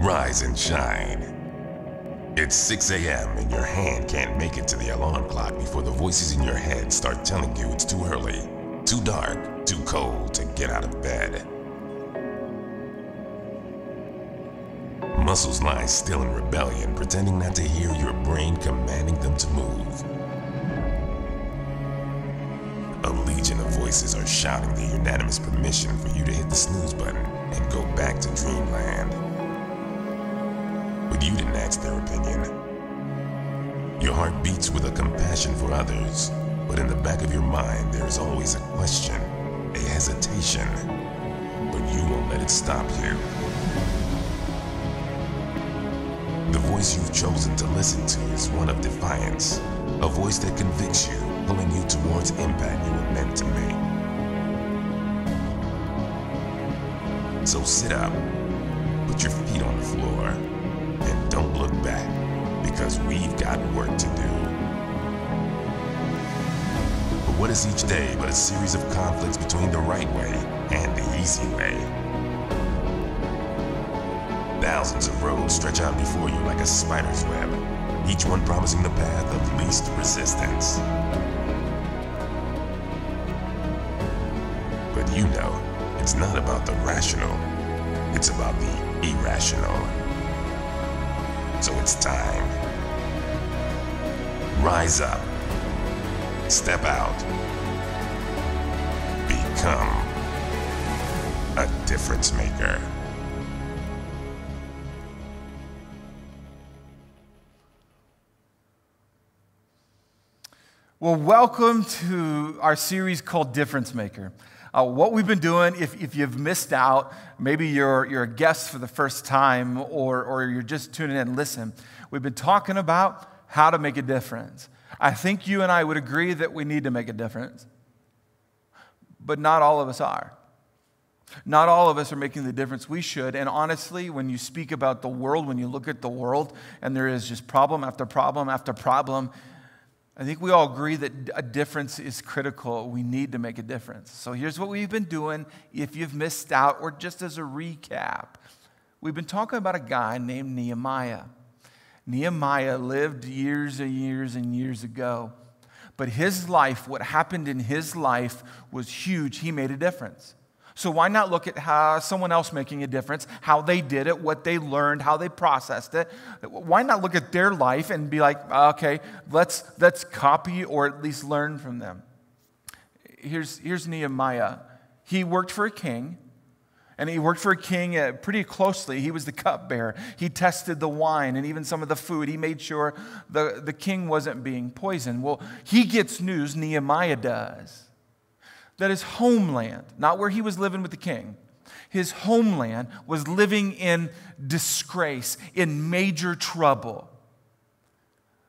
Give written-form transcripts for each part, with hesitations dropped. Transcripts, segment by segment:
Rise and shine. It's 6 a.m. and your hand can't make it to the alarm clock before the voices in your head start telling you it's too early, too dark, too cold to get out of bed. Muscles lie still in rebellion, pretending not to hear your brain commanding them to move. A legion of voices are shouting the unanimous permission for you to hit the snooze button and go back to dreamland. But you didn't ask their opinion. Your heart beats with a compassion for others, but in the back of your mind there is always a question, a hesitation, but you won't let it stop you. The voice you've chosen to listen to is one of defiance, a voice that convicts you, pulling you towards impact you were meant to make. So sit up, put your feet on the floor, and don't look back, because we've got work to do. But what is each day but a series of conflicts between the right way and the easy way? Thousands of roads stretch out before you like a spider's web, each one promising the path of least resistance. But you know, it's not about the rational, it's about the irrational. So it's time. Rise up. Step out. Become a difference maker. Well, welcome to our series called Difference Maker. What we've been doing, if you've missed out, maybe you're a guest for the first time or you're just tuning in and listen, we've been talking about how to make a difference. I think you and I would agree that we need to make a difference, but not all of us are. Not all of us are making the difference we should, and honestly, when you speak about the world, when you look at the world, and there is just problem after problem after problem, I think we all agree that a difference is critical. We need to make a difference. So here's what we've been doing. If you've missed out, or just as a recap, we've been talking about a guy named Nehemiah. Nehemiah lived years and years and years ago. But his life, what happened in his life was huge. He made a difference. So why not look at how someone else making a difference, how they did it, what they learned, how they processed it. Why not look at their life and be like, okay, let's copy or at least learn from them. Here's Nehemiah. He worked for a king, and he worked for a king pretty closely. He was the cupbearer. He tested the wine and even some of the food. He made sure the king wasn't being poisoned. Well, he gets news, Nehemiah does, that his homeland, not where he was living with the king, his homeland was living in disgrace, in major trouble.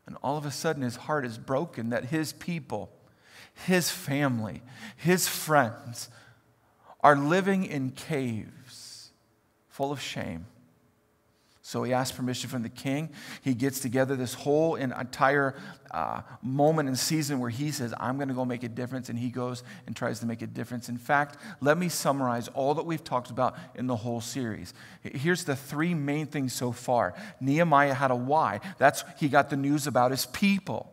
And all of a sudden his heart is broken that his people, his family, his friends are living in caves full of shame. So he asks permission from the king. He gets together this whole entire moment and season where he says, I'm going to go make a difference, and he goes and tries to make a difference. In fact, let me summarize all that we've talked about in the whole series. Here's the three main things so far. Nehemiah had a why. He got the news about his people.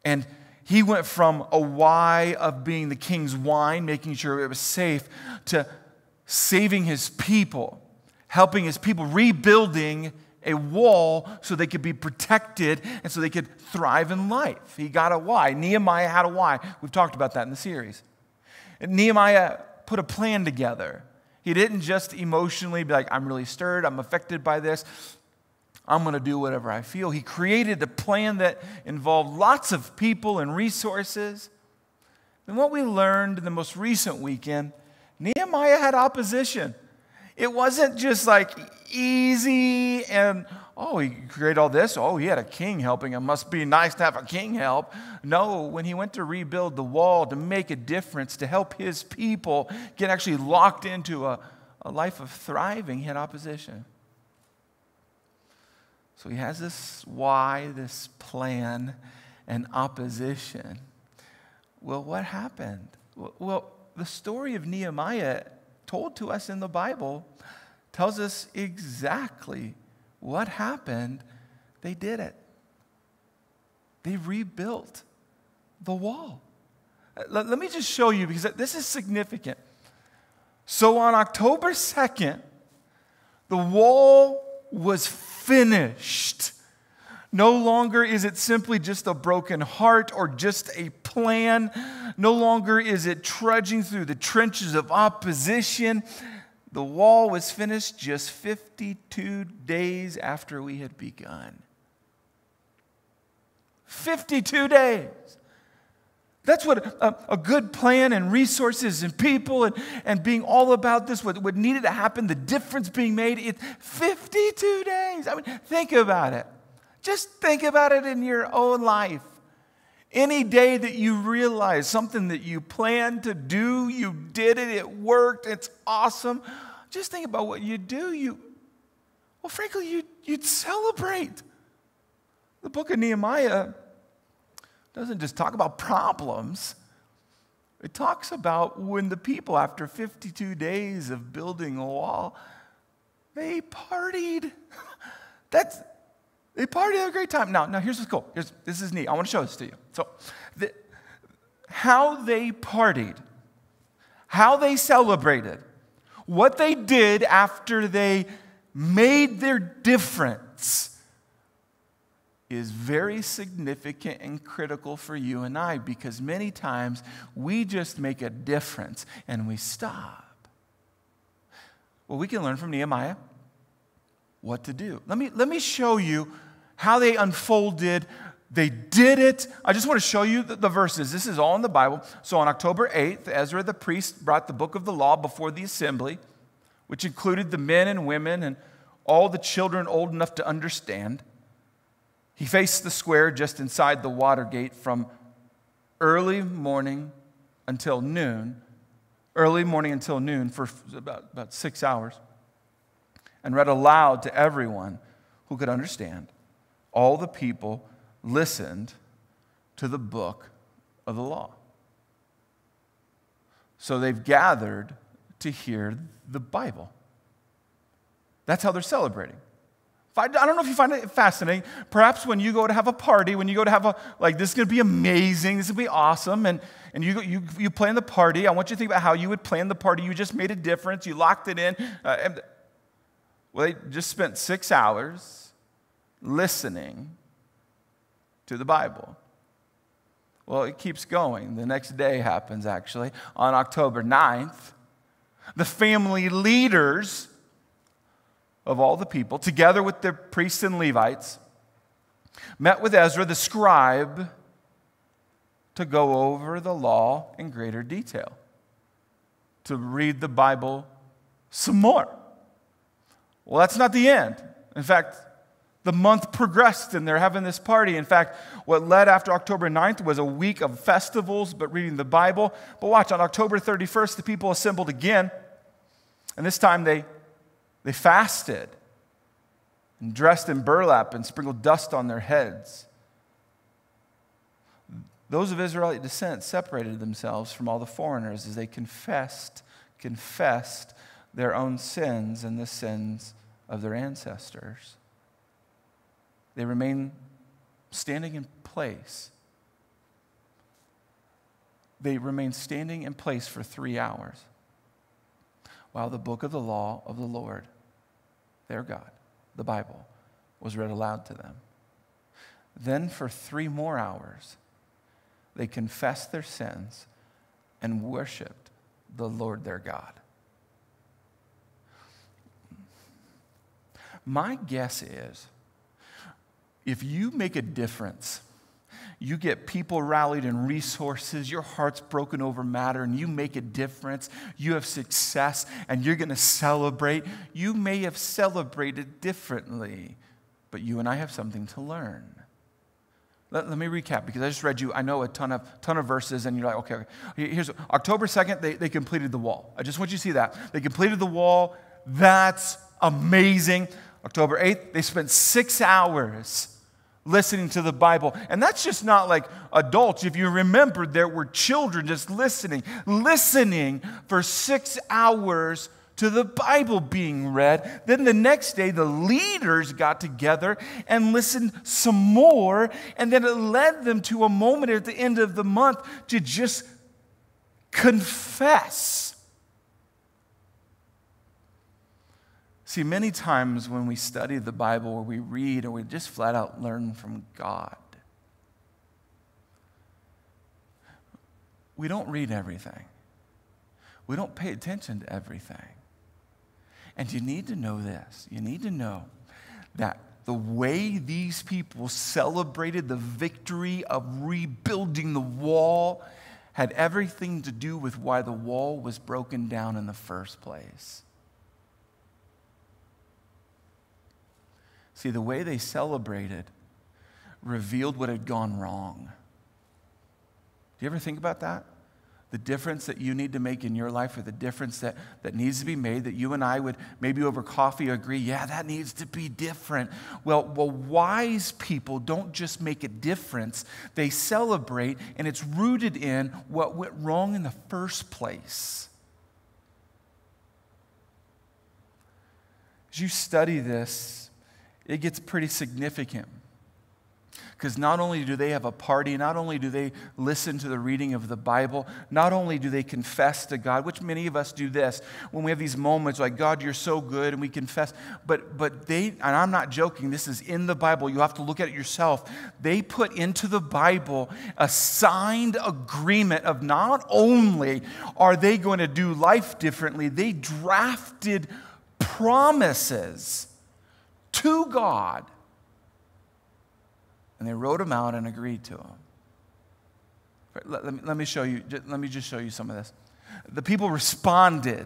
And he went from a why of being the king's wine, making sure it was safe, to saving his people, helping his people, rebuilding a wall so they could be protected and so they could thrive in life. He got a why. Nehemiah had a why. We've talked about that in the series. And Nehemiah put a plan together. He didn't just emotionally be like, I'm really stirred, I'm affected by this, I'm going to do whatever I feel. He created a plan that involved lots of people and resources. And what we learned in the most recent weekend, Nehemiah had opposition. It wasn't just like easy and, oh, he created all this. Oh, he had a king helping him. Must be nice to have a king help. No, when he went to rebuild the wall, to make a difference, to help his people get actually locked into a life of thriving, he had opposition. So he has this why, this plan, and opposition. Well, what happened? Well, the story of Nehemiah told to us in the Bible tells us exactly what happened. They did it. They rebuilt the wall. Let me just show you, because this is significant. So on October 2nd, the wall was finished. No longer is it simply just a broken heart or just a plan. No longer is it trudging through the trenches of opposition. The wall was finished just 52 days after we had begun. 52 days. That's what a good plan and resources and people and being all about this, what needed to happen, the difference being made. It's 52 days. I mean, think about it. Just think about it in your own life. Any day that you realize something that you planned to do, you did it, it worked, it's awesome. Just think about what you do. Frankly, you'd celebrate. The book of Nehemiah doesn't just talk about problems. It talks about when the people, after 52 days of building a wall, they partied. They partied, had a great time. Now here's what's cool. This is neat. I want to show this to you. So, how they partied, how they celebrated, what they did after they made their difference is very significant and critical for you and I, because many times we just make a difference and we stop. Well, we can learn from Nehemiah what to do. Let me show you how they unfolded. They did it. I just want to show you the verses. This is all in the Bible. So on October 8th, Ezra the priest brought the book of the law before the assembly, which included the men and women and all the children old enough to understand. He faced the square just inside the water gate from early morning until noon for about 6 hours, and read aloud to everyone who could understand. All the people listened to the book of the law. So they've gathered to hear the Bible. That's how they're celebrating. I don't know if you find it fascinating. Perhaps when you go to have a party, when you go to have this is going to be amazing, this is going to be awesome, and you plan the party. I want you to think about how you would plan the party. You just made a difference. You locked it in. Well, they just spent 6 hours listening to the Bible. Well, it keeps going. The next day happens, actually. On October 9th, the family leaders of all the people, together with their priests and Levites, met with Ezra the scribe to go over the law in greater detail, to read the Bible some more. Well, that's not the end. In fact, the month progressed and they're having this party. In fact, what led after October 9th was a week of festivals, but reading the Bible. But watch, on October 31st, the people assembled again. And this time they fasted and dressed in burlap and sprinkled dust on their heads. Those of Israelite descent separated themselves from all the foreigners as they confessed their own sins and the sins of their ancestors. They remained standing in place. They remained standing in place for 3 hours while the book of the law of the Lord, their God, the Bible, was read aloud to them. Then for 3 more hours, they confessed their sins and worshiped the Lord their God. My guess is, if you make a difference, you get people rallied and resources, your heart's broken over matter, and you make a difference, you have success, and you're going to celebrate. You may have celebrated differently, but you and I have something to learn. Let me recap, because I just read you, I know, a ton of verses, and you're like, okay. Here's October 2nd, they completed the wall. I just want you to see that. They completed the wall. That's amazing. October 8th, they spent 6 hours listening to the Bible. And that's just not like adults. If you remember, there were children just listening for 6 hours to the Bible being read. Then the next day, the leaders got together and listened some more. And then it led them to a moment at the end of the month to just confess. See, many times when we study the Bible or we read or we just flat out learn from God, we don't read everything. We don't pay attention to everything. And you need to know this. You need to know that the way these people celebrated the victory of rebuilding the wall had everything to do with why the wall was broken down in the first place. See, the way they celebrated revealed what had gone wrong. Do you ever think about that? The difference that you need to make in your life, or the difference that needs to be made, that you and I would maybe over coffee agree, yeah, that needs to be different. Well, wise people don't just make a difference. They celebrate, and it's rooted in what went wrong in the first place. As you study this, it gets pretty significant. Because not only do they have a party, not only do they listen to the reading of the Bible, not only do they confess to God, which many of us do this, when we have these moments like, God, you're so good, and we confess, but they, and I'm not joking, this is in the Bible, you have to look at it yourself, they put into the Bible a signed agreement of not only are they going to do life differently, they drafted promises to God. And they wrote them out and agreed to them. Let me show you. Let me just show you some of this. The people responded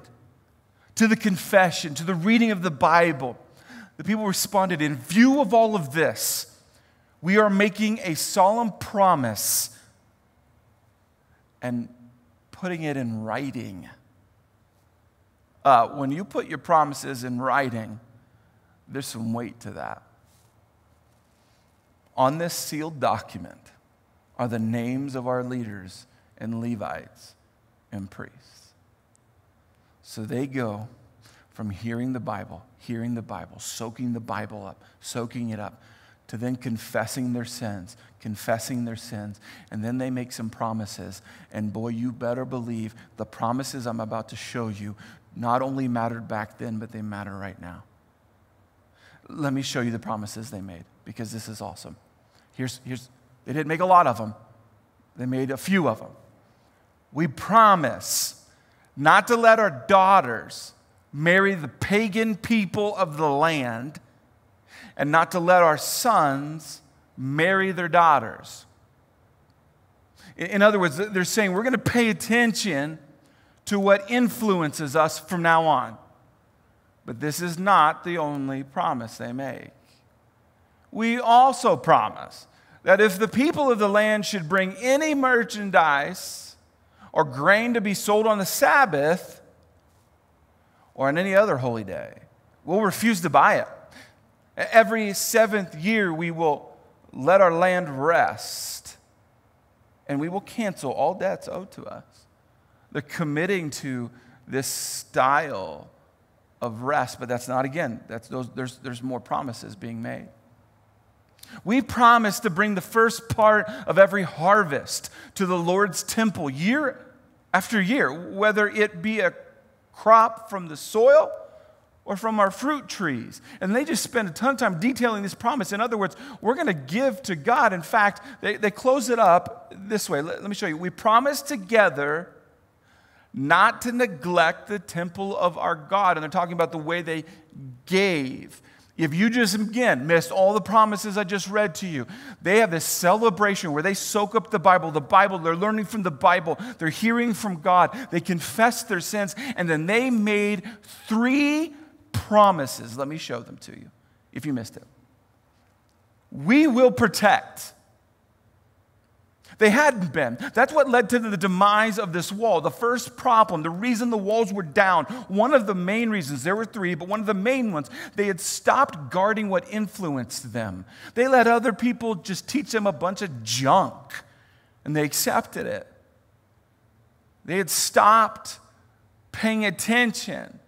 to the confession, to the reading of the Bible. The people responded, in view of all of this, we are making a solemn promise and putting it in writing. When you put your promises in writing, there's some weight to that. On this sealed document are the names of our leaders and Levites and priests. So they go from hearing the Bible, soaking the Bible up, soaking it up, to then confessing their sins, and then they make some promises. And boy, you better believe the promises I'm about to show you not only mattered back then, but they matter right now. Let me show you the promises they made, because this is awesome. They didn't make a lot of them. They made a few of them. We promise not to let our daughters marry the pagan people of the land, and not to let our sons marry their daughters. In other words, they're saying we're going to pay attention to what influences us from now on. But this is not the only promise they make. We also promise that if the people of the land should bring any merchandise or grain to be sold on the Sabbath or on any other holy day, we'll refuse to buy it. Every 7th year, we will let our land rest, and we will cancel all debts owed to us. They're committing to this style of rest, but that's not, again, there's more promises being made. We promise to bring the first part of every harvest to the Lord's temple year after year, whether it be a crop from the soil or from our fruit trees. And they just spend a ton of time detailing this promise. In other words, we're going to give to God. In fact, they close it up this way. Let me show you. We promise together not to neglect the temple of our God. And they're talking about the way they gave. If you just, again, missed all the promises I just read to you, they have this celebration where they soak up the Bible, they're learning from the Bible, they're hearing from God, they confess their sins, and then they made 3 promises. Let me show them to you if you missed it. We will protect. They hadn't been. That's what led to the demise of this wall. The first problem, the reason the walls were down, one of the main reasons, there were 3, but one of the main ones, they had stopped guarding what influenced them. They let other people just teach them a bunch of junk, and they accepted it. They had stopped paying attention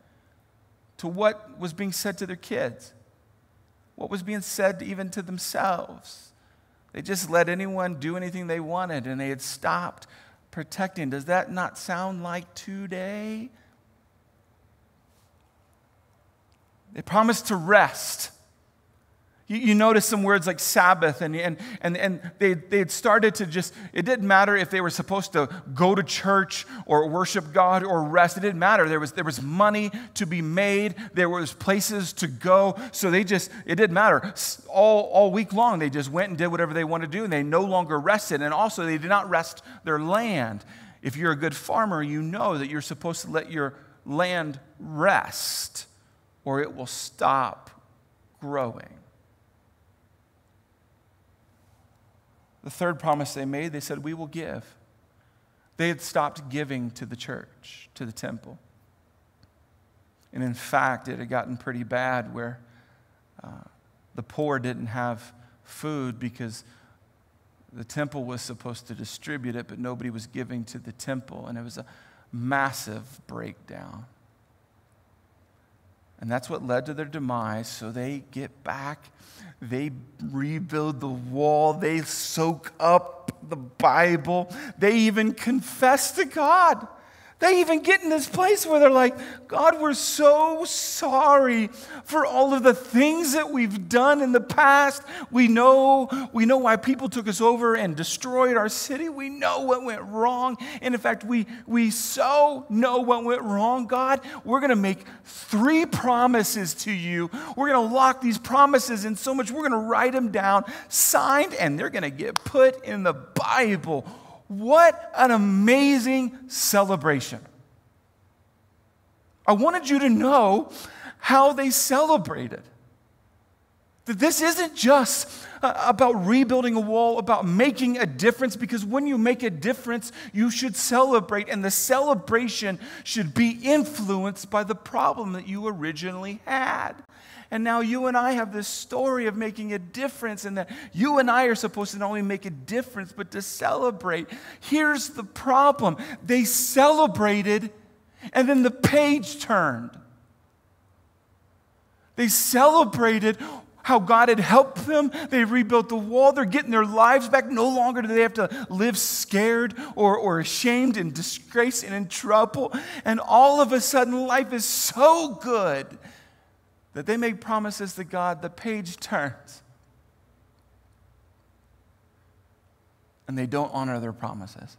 to what was being said to their kids, what was being said even to themselves. They just let anyone do anything they wanted, and they had stopped protecting. Does that not sound like today? They promised to rest. You notice some words like Sabbath, and they had started to just, it didn't matter if they were supposed to go to church or worship God or rest. It didn't matter. There was money to be made. There was places to go. So it didn't matter. All week long, they just went and did whatever they wanted to do, and they no longer rested. And also, they did not rest their land. If you're a good farmer, you know that you're supposed to let your land rest, or it will stop growing. The third promise they made, they said, we will give. They had stopped giving to the church, to the temple. And in fact, it had gotten pretty bad where the poor didn't have food because the temple was supposed to distribute it, but nobody was giving to the temple. And it was a massive breakdown. And that's what led to their demise. So they get back, they rebuild the wall, they soak up the Bible, they even confess to God. They even get in this place where they're like, God, we're so sorry for all of the things that we've done in the past. We know why people took us over and destroyed our city. We know what went wrong. And in fact, we so know what went wrong. God, we're going to make 3 promises to you. We're going to lock these promises in so much. We're going to write them down, signed, and they're going to get put in the Bible. What an amazing celebration. I wanted you to know how they celebrated. That this isn't just about rebuilding a wall, about making a difference, because when you make a difference, you should celebrate, and the celebration should be influenced by the problem that you originally had. And now you and I have this story of making a difference, and that you and I are supposed to not only make a difference, but to celebrate. Here's the problem. They celebrated, and then the page turned. They celebrated how God had helped them. They rebuilt the wall. They're getting their lives back. No longer do they have to live scared or ashamed and disgraced and in trouble. And all of a sudden, life is so good that they make promises to God, the page turns. And they don't honor their promises.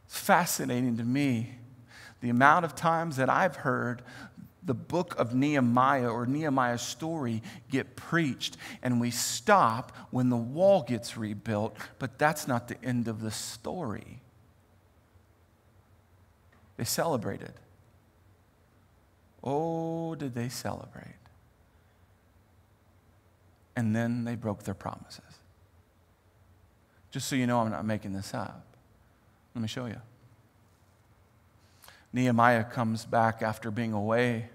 It's fascinating to me the amount of times that I've heard the book of Nehemiah or Nehemiah's story get preached, and we stop when the wall gets rebuilt, but that's not the end of the story. They celebrated. Oh, did they celebrate? And then they broke their promises. Just so you know, I'm not making this up. Let me show you. Nehemiah comes back after being away.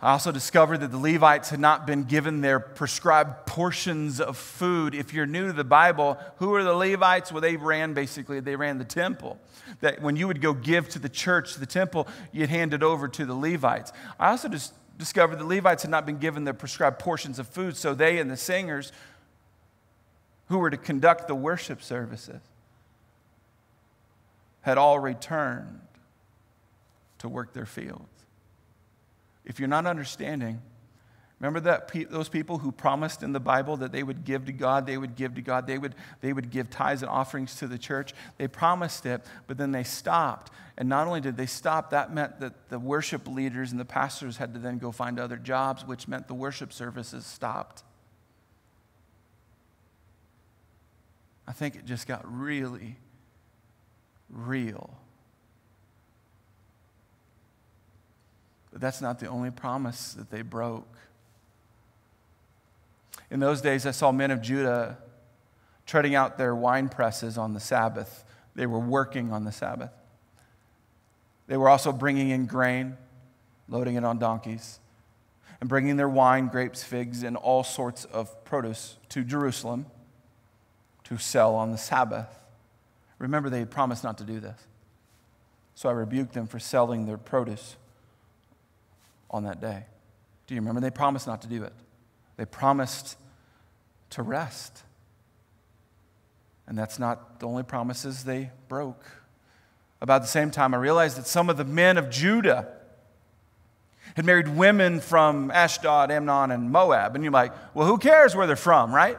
I also discovered that the Levites had not been given their prescribed portions of food. If you're new to the Bible, who are the Levites? Well, they ran the temple. That when you would go give to the church, to the temple, you'd hand it over to the Levites. I also just discovered the Levites had not been given their prescribed portions of food, so they and the singers who were to conduct the worship services had all returned to work their fields. If you're not understanding, remember that those people who promised in the Bible that they would give to God, they would give to God, they would give tithes and offerings to the church. They promised it, but then they stopped. And not only did they stop, that meant that the worship leaders and the pastors had to then go find other jobs, which meant the worship services stopped. I think it just got really real. But that's not the only promise that they broke. In those days, I saw men of Judah treading out their wine presses on the Sabbath. They were working on the Sabbath. They were also bringing in grain, loading it on donkeys, and bringing their wine, grapes, figs, and all sorts of produce to Jerusalem to sell on the Sabbath. Remember, they had promised not to do this. So I rebuked them for selling their produce on that day. Do you remember? They promised not to do it. They promised to rest. And that's not the only promises they broke. About the same time, I realized that some of the men of Judah had married women from Ashdod, Ammon, and Moab. And you're like, well, who cares where they're from, right?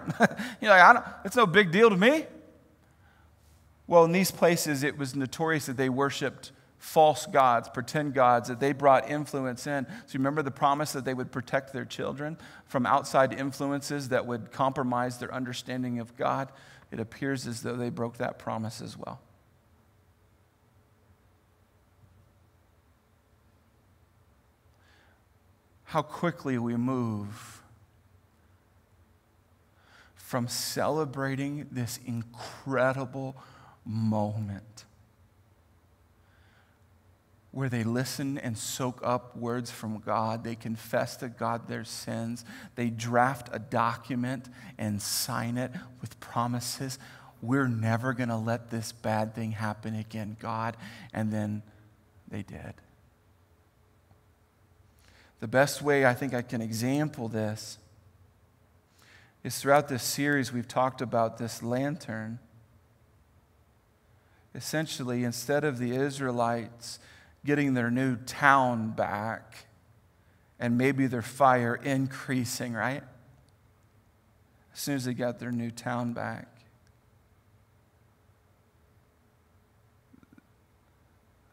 You're like, it's no big deal to me. Well, in these places, it was notorious that they worshiped false gods, pretend gods, that they brought influence in. So you remember the promise that they would protect their children from outside influences that would compromise their understanding of God? It appears as though they broke that promise as well. How quickly we move from celebrating this incredible moment where they listen and soak up words from God. They confess to God their sins. They draft a document and sign it with promises. We're never going to let this bad thing happen again, God. And then they did. The best way I think I can example this is throughout this series we've talked about this lantern. Essentially, instead of the Israelites getting their new town back and maybe their fire increasing, right? As soon as they got their new town back,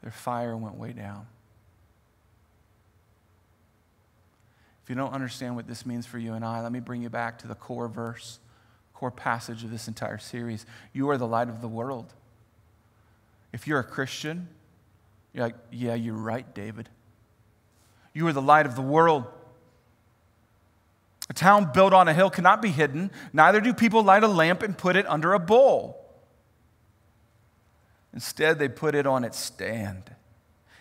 their fire went way down. If you don't understand what this means for you and I, let me bring you back to the core verse, core passage of this entire series. You are the light of the world. If you're a Christian, you're like, yeah, you're right, David. You are the light of the world. A town built on a hill cannot be hidden. Neither do people light a lamp and put it under a bowl. Instead, they put it on its stand,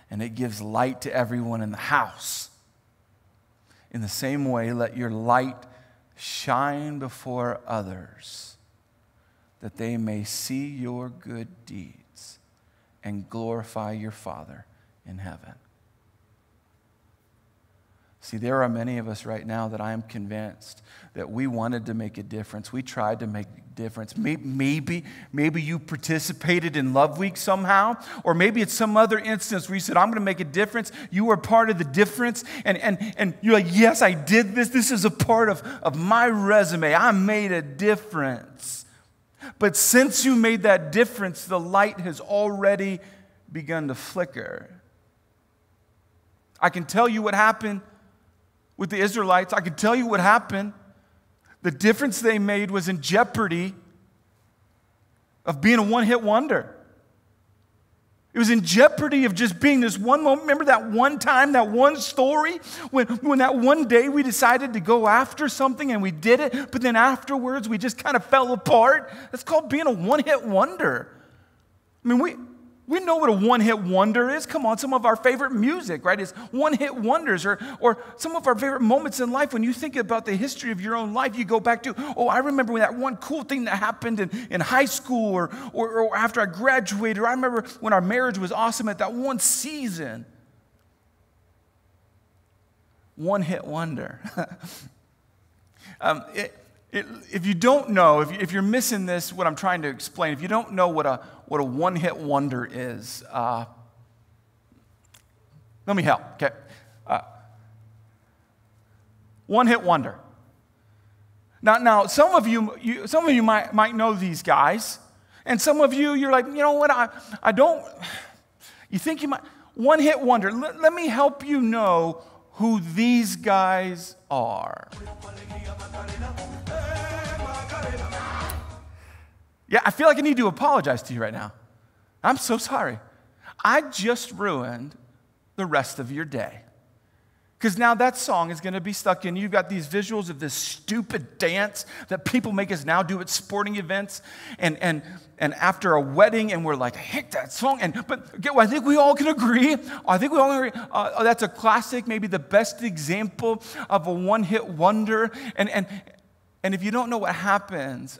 and it gives light to everyone in the house. In the same way, let your light shine before others, that they may see your good deeds and glorify your Father in heaven. See, there are many of us right now that I am convinced that we wanted to make a difference. We tried to make a difference. Maybe you participated in Love Week somehow, or maybe it's some other instance where you said, I'm going to make a difference. You were part of the difference, and you're like, yes, I did this. This is a part of my resume. I made a difference. But since you made that difference, the light has already begun to flicker. I can tell you what happened with the Israelites. I can tell you what happened. The difference they made was in jeopardy of being a one-hit wonder. It was in jeopardy of just being this one moment. Remember that one time, that one story, when that one day we decided to go after something and we did it, but then afterwards we just kind of fell apart? That's called being a one-hit wonder. I mean, we know what a one-hit wonder is. Come on, some of our favorite music, right, is one-hit wonders. Or some of our favorite moments in life. When you think about the history of your own life, you go back to, I remember when that one cool thing that happened in high school or after I graduated. Or I remember when our marriage was awesome at that one season. One-hit wonder. If you don't know, if you're missing this, what I'm trying to explain, if you don't know what a one-hit wonder is, let me help, okay? One-hit wonder. Now, some of you might know these guys, and some of you're like, you know what? I don't. You think you might one-hit wonder. Let me help you know who these guys are. Yeah, I feel like I need to apologize to you right now. I'm so sorry. I just ruined the rest of your day. Because now that song is going to be stuck in. You've got these visuals of this stupid dance that people make us now do at sporting events and after a wedding, and we're like, I hate that song. But I think we all can agree. That's a classic, maybe the best example of a one-hit wonder. And if you don't know what happens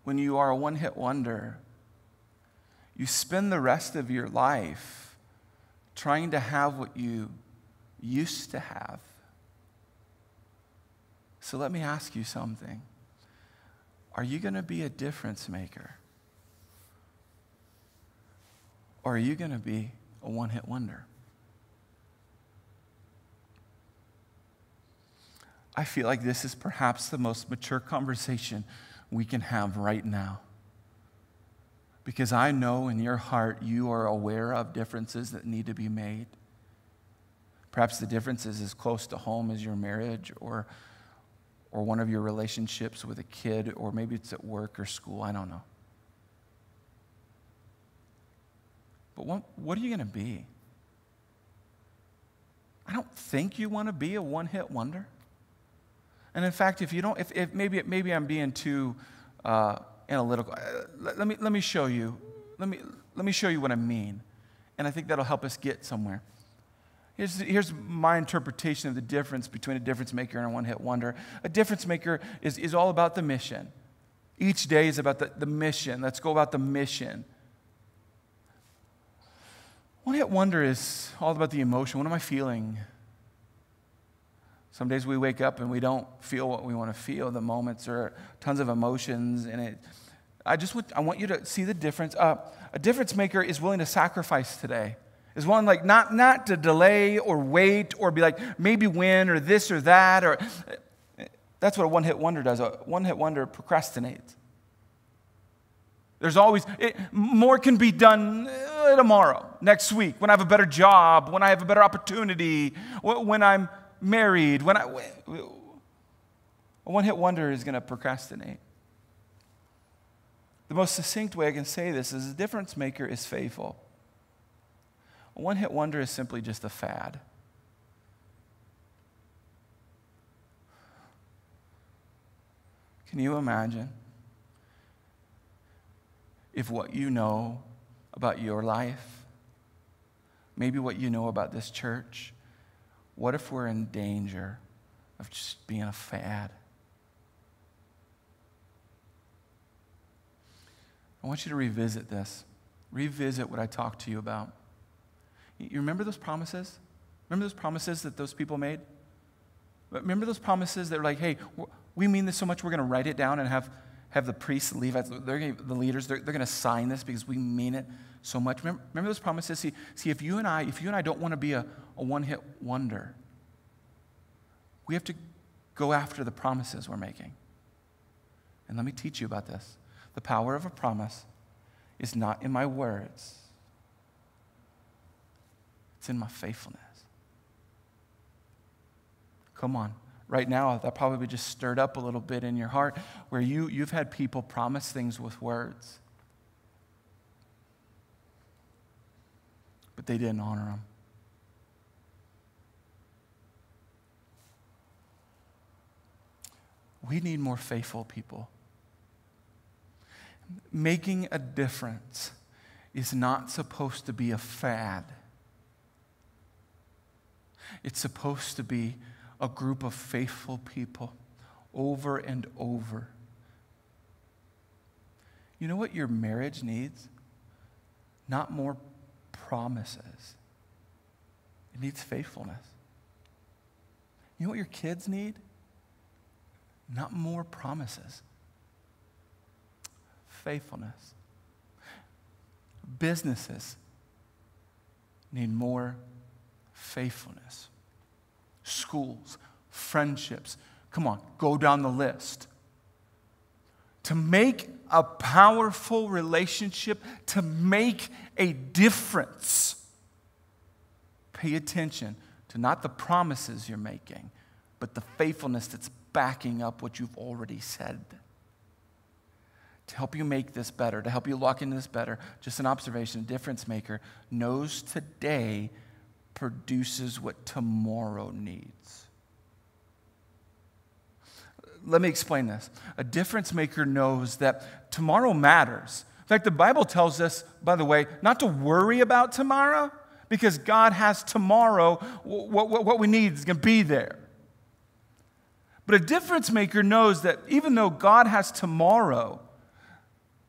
when you are a one-hit wonder, you spend the rest of your life trying to have what you used to have. So let me ask you something. Are you going to be a difference maker? Or are you going to be a one-hit wonder? I feel like this is perhaps the most mature conversation we can have right now. Because I know in your heart you are aware of differences that need to be made. Perhaps the difference is as close to home as your marriage or one of your relationships with a kid, or maybe it's at work or school, I don't know. But what are you going to be? I don't think you want to be a one-hit wonder. And in fact, if you don't, if maybe I'm being too analytical. Let me show you. Let me show you what I mean, and I think that'll help us get somewhere. Here's my interpretation of the difference between a difference maker and a one-hit wonder. A difference maker is all about the mission. Each day is about the mission. Let's go about the mission. One-hit wonder is all about the emotion. What am I feeling? Some days we wake up and we don't feel what we want to feel. The moments are tons of emotions in it. I want you to see the difference. A difference maker is willing to sacrifice today. Is one like not to delay or wait or be like maybe win or this or that. Or that's what a one-hit wonder does. A one-hit wonder procrastinates. There's always, more can be done tomorrow, next week, when I have a better job, when I have a better opportunity, when I'm married, a one-hit wonder is going to procrastinate. The most succinct way I can say this is a difference maker is faithful. A one-hit wonder is simply just a fad. Can you imagine if what you know about your life, maybe what you know about this church, what if we're in danger of just being a fad? I want you to revisit this. Revisit what I talked to you about. You remember those promises? Remember those promises that those people made? Remember those promises that were like, hey, we mean this so much, we're going to write it down and have the priests, the Levites, the leaders, they're going to sign this because we mean it so much. Remember those promises? See, if you and I don't want to be a one-hit wonder, we have to go after the promises we're making. And let me teach you about this. The power of a promise is not in my words. It's in my faithfulness. Come on. Right now, that probably just stirred up a little bit in your heart where you've had people promise things with words, but they didn't honor them. We need more faithful people. Making a difference is not supposed to be a fad. It's supposed to be a group of faithful people over and over. You know what your marriage needs? Not more promises. It needs faithfulness. You know what your kids need? Not more promises. Faithfulness. Businesses need more faithfulness. Schools, friendships. Come on, go down the list. To make a powerful relationship, to make a difference, pay attention to not the promises you're making, but the faithfulness that's backing up what you've already said. To help you make this better, to help you lock into this better, just an observation, a difference maker knows today produces what tomorrow needs. Let me explain this. A difference maker knows that tomorrow matters. In fact, the Bible tells us, by the way, not to worry about tomorrow because God has tomorrow. What we need is going to be there. But a difference maker knows that even though God has tomorrow,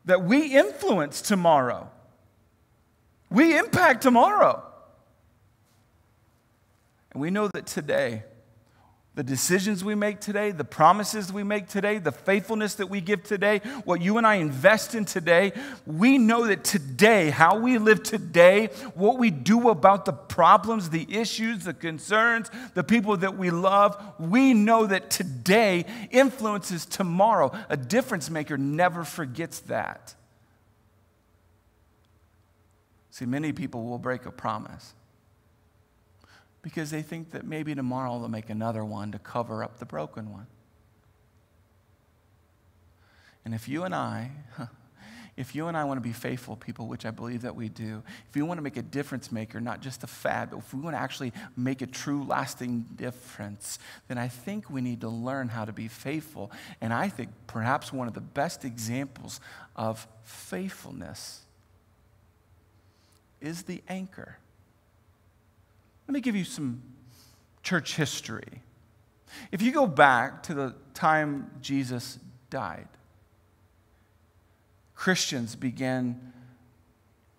that we influence tomorrow. We impact tomorrow. And we know that today, the decisions we make today, the promises we make today, the faithfulness that we give today, what you and I invest in today, we know that today, how we live today, what we do about the problems, the issues, the concerns, the people that we love, we know that today influences tomorrow. A difference maker never forgets that. See, many people will break a promise because they think that maybe tomorrow they'll make another one to cover up the broken one. And if you and I want to be faithful people, which I believe that we do, if we want to make a difference maker, not just a fad, but if we want to actually make a true lasting difference, then I think we need to learn how to be faithful. And I think perhaps one of the best examples of faithfulness is the anchor. Let me give you some church history. If you go back to the time Jesus died, Christians began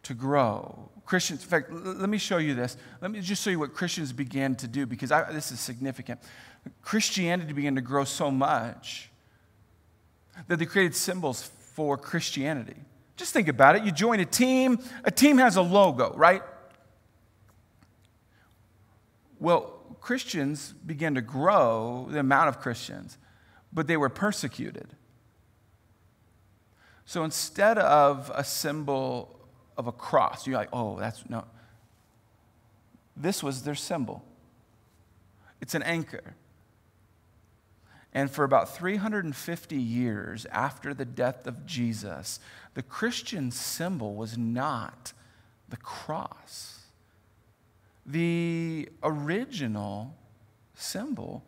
to grow. Christians, in fact, let me show you this. Let me just show you what Christians began to do, because this is significant. Christianity began to grow so much that they created symbols for Christianity. Just think about it. You join a team has a logo, right? Well, Christians began to grow, the amount of Christians, but they were persecuted. So instead of a symbol of a cross, you're like, oh, no. This was their symbol. It's an anchor. And for about 350 years after the death of Jesus, the Christian symbol was not the cross. The original symbol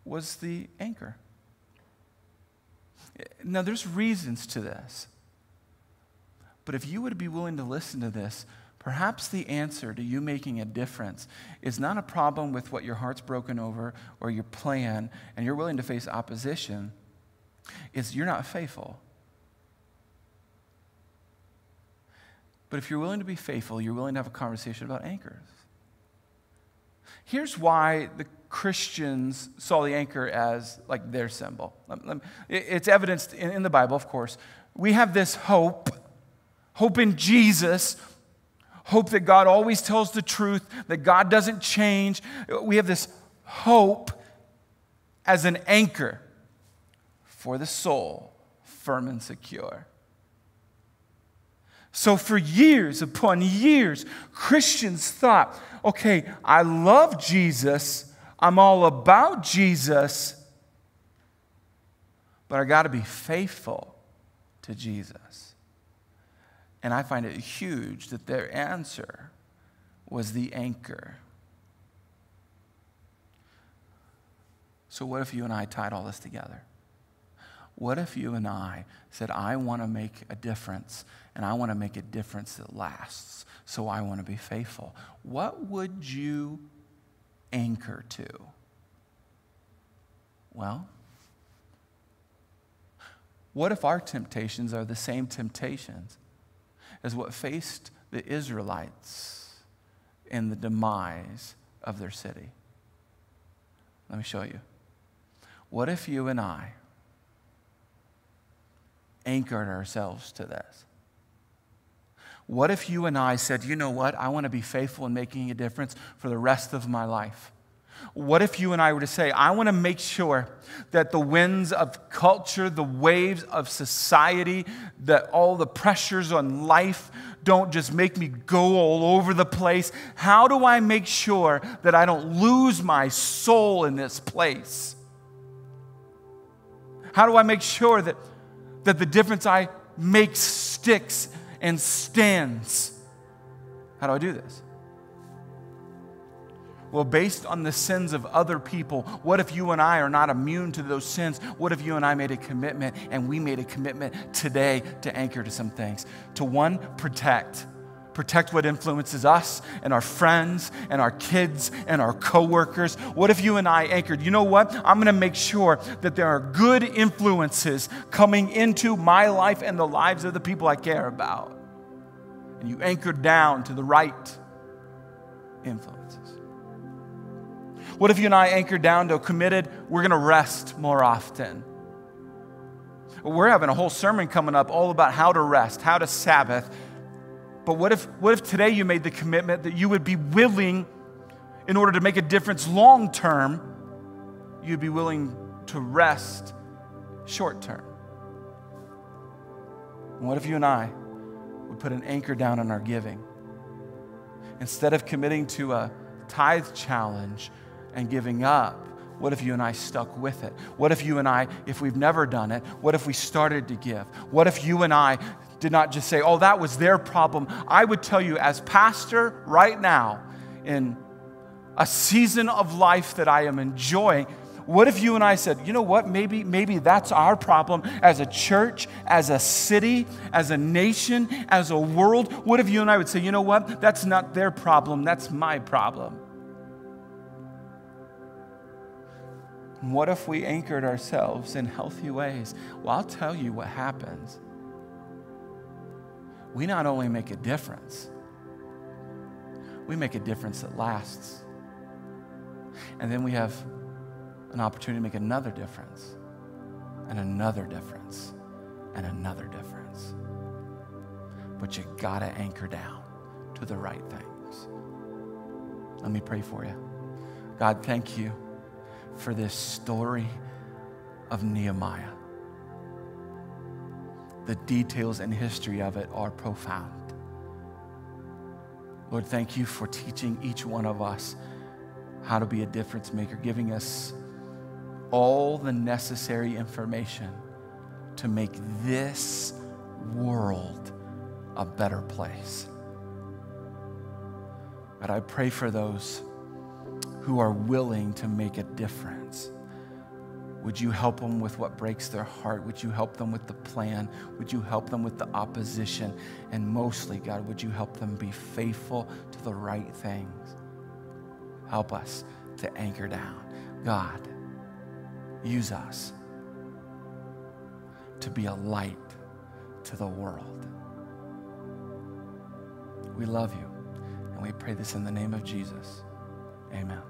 was the anchor. Now, there's reasons to this. But if you would be willing to listen to this, perhaps the answer to you making a difference is not a problem with what your heart's broken over or your plan, and you're willing to face opposition. It's you're not faithful. But if you're willing to be faithful, you're willing to have a conversation about anchors. Here's why the Christians saw the anchor as like their symbol. It's evidenced in the Bible, of course. We have this hope in Jesus, hope that God always tells the truth, that God doesn't change. We have this hope as an anchor for the soul, firm and secure. So for years upon years, Christians thought, okay, I love Jesus, I'm all about Jesus, but I got to be faithful to Jesus. And I find it huge that their answer was the anchor. So what if you and I tied all this together? What if you and I said, I want to make a difference, and I want to make a difference that lasts, so I want to be faithful? What would you anchor to? Well, what if our temptations are the same temptations as what faced the Israelites in the demise of their city? Let me show you. What if you and I anchored ourselves to this? What if you and I said, you know what, I want to be faithful in making a difference for the rest of my life? What if you and I were to say, I want to make sure that the winds of culture, the waves of society, that all the pressures on life don't just make me go all over the place. How do I make sure that I don't lose my soul in this place? How do I make sure that the difference I make sticks and stands? How do I do this? Well, based on the sins of other people, what if you and I are not immune to those sins? What if you and I made a commitment, and we made a commitment today to anchor to some things? To one, protect. Protect what influences us and our friends and our kids and our coworkers. What if you and I anchored, you know what? I'm going to make sure that there are good influences coming into my life and the lives of the people I care about. and you anchor down to the right influences? What if you and I anchor down to committed, we're going to rest more often? We're having a whole sermon coming up all about how to rest, how to Sabbath. But what if today you made the commitment that you would be willing, in order to make a difference long term, you'd be willing to rest short term? And what if you and I would put an anchor down on our giving? Instead of committing to a tithe challenge and giving up, what if you and I stuck with it? What if you and I, if we've never done it, what if we started to give? What if you and I did not just say, oh, that was their problem? I would tell you, as pastor right now, in a season of life that I am enjoying, what if you and I said, you know what, maybe that's our problem as a church, as a city, as a nation, as a world? What if you and I would say, you know what, that's not their problem, that's my problem? What if we anchored ourselves in healthy ways? Well, I'll tell you what happens. We not only make a difference, we make a difference that lasts. And then we have an opportunity to make another difference, and another difference, and another difference. But you gotta anchor down to the right things. Let me pray for you. God, thank you for this story of Nehemiah. The details and history of it are profound. Lord, thank you for teaching each one of us how to be a difference maker, giving us all the necessary information to make this world a better place. But I pray for those who are willing to make a difference. Would you help them with what breaks their heart? Would you help them with the plan? Would you help them with the opposition? And mostly, God, would you help them be faithful to the right things? Help us to anchor down. God, use us to be a light to the world. We love you, and we pray this in the name of Jesus. Amen.